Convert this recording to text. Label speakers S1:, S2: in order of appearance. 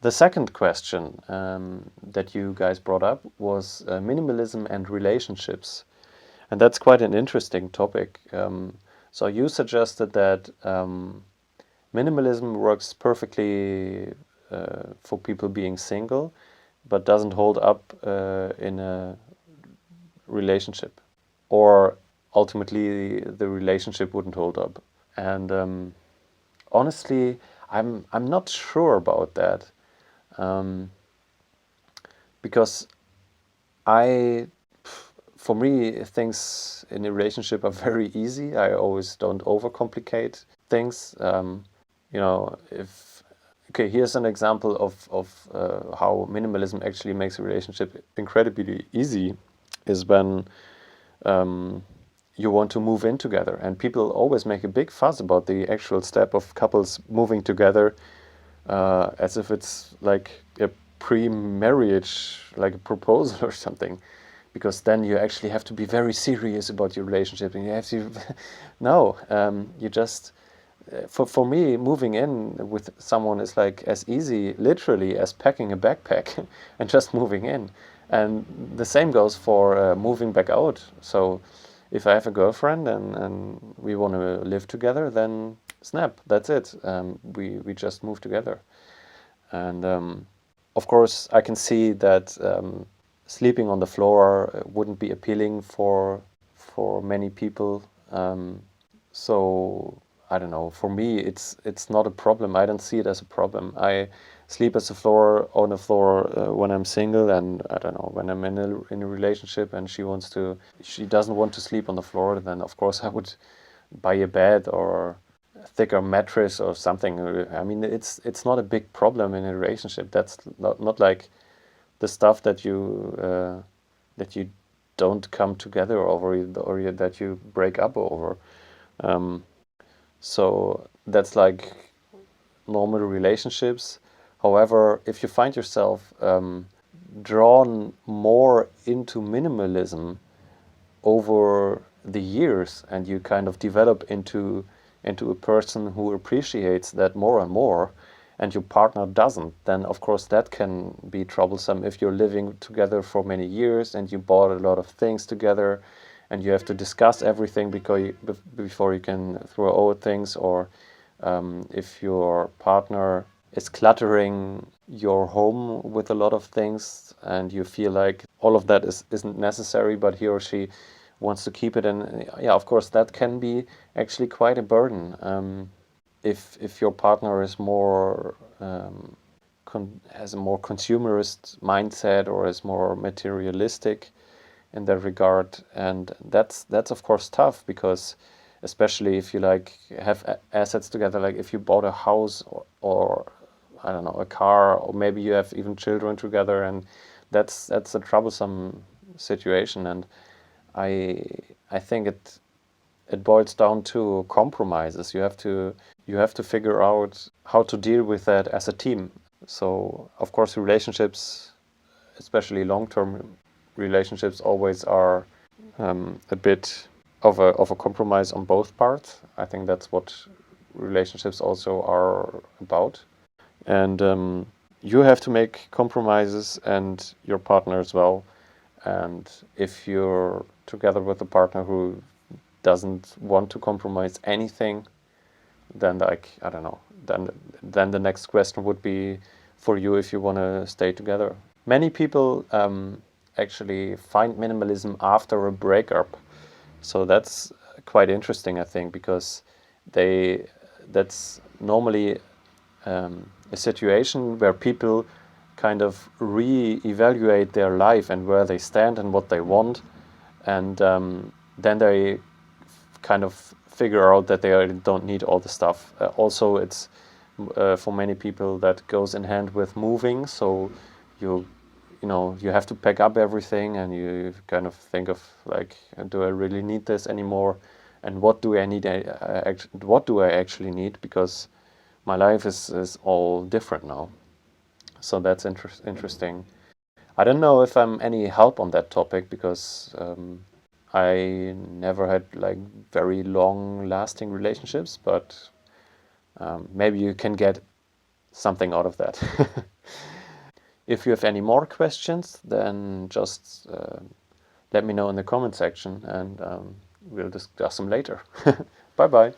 S1: The second question that you guys brought up was minimalism and relationships. And that's quite an interesting topic. So you suggested that minimalism works perfectly for people being single, but doesn't hold up in a relationship, or ultimately the relationship wouldn't hold up. And honestly, I'm not sure about that, um, because I for me things in a relationship are very easy. I always don't overcomplicate things. If okay, here's an example of how minimalism actually makes a relationship incredibly easy, is when um, you want to move in together, and people always make a big fuss about the actual step of couples moving together, as if it's like a pre-marriage, like a proposal or something, because then you actually have to be very serious about your relationship, and you have to no, you just for me, moving in with someone is like as easy, literally, as packing a backpack and just moving in. And the same goes for moving back out. So if I have a girlfriend and we want to live together, then snap, that's it. We just move together. And of course, I can see that sleeping on the floor wouldn't be appealing for many people. So I don't know. For me, it's not a problem. I don't see it as a problem. I sleep as a floor on the floor when I'm single, and I don't know, when I'm in a relationship and she doesn't want to sleep on the floor, then of course I would buy a bed or a thicker mattress or something. I mean, it's not a big problem in a relationship. That's not like the stuff that you don't come together over, or that you break up over. Um, so that's like normal relationships. However, if you find yourself drawn more into minimalism over the years, and you kind of develop into a person who appreciates that more and more, and your partner doesn't, then of course that can be troublesome if you're living together for many years and you bought a lot of things together, and you have to discuss everything before you can throw out things, or if your partner is cluttering your home with a lot of things and you feel like all of that isn't necessary, but he or she wants to keep it. And yeah, of course, that can be actually quite a burden. If your partner is more has a more consumerist mindset, or is more materialistic in that regard, and that's of course tough, because especially if you like have assets together, like if you bought a house, or I don't know, a car, or maybe you have even children together, and that's a troublesome situation. And I I think it boils down to compromises. You have to figure out how to deal with that as a team. So of course relationships, especially long-term relationships, always are a bit of a compromise on both parts. I think that's what relationships also are about. And you have to make compromises, and your partner as well. And if you're together with a partner who doesn't want to compromise anything, then like I don't know, then the next question would be for you if you want to stay together. Many people actually find minimalism after a breakup, so that's quite interesting, I think, because they that's normally a situation where people kind of re-evaluate their life and where they stand and what they want, and then they kind of figure out that they don't need all the stuff. Also, it's for many people that goes in hand with moving. So you you have to pack up everything, and you kind of think of like, do I really need this anymore? And what do I need? What do I actually need? Because my life is all different now. So that's interesting. I don't know if I'm any help on that topic, because I never had like very long lasting relationships, but maybe you can get something out of that. If you have any more questions, then just let me know in the comment section, and we'll discuss them later. Bye bye.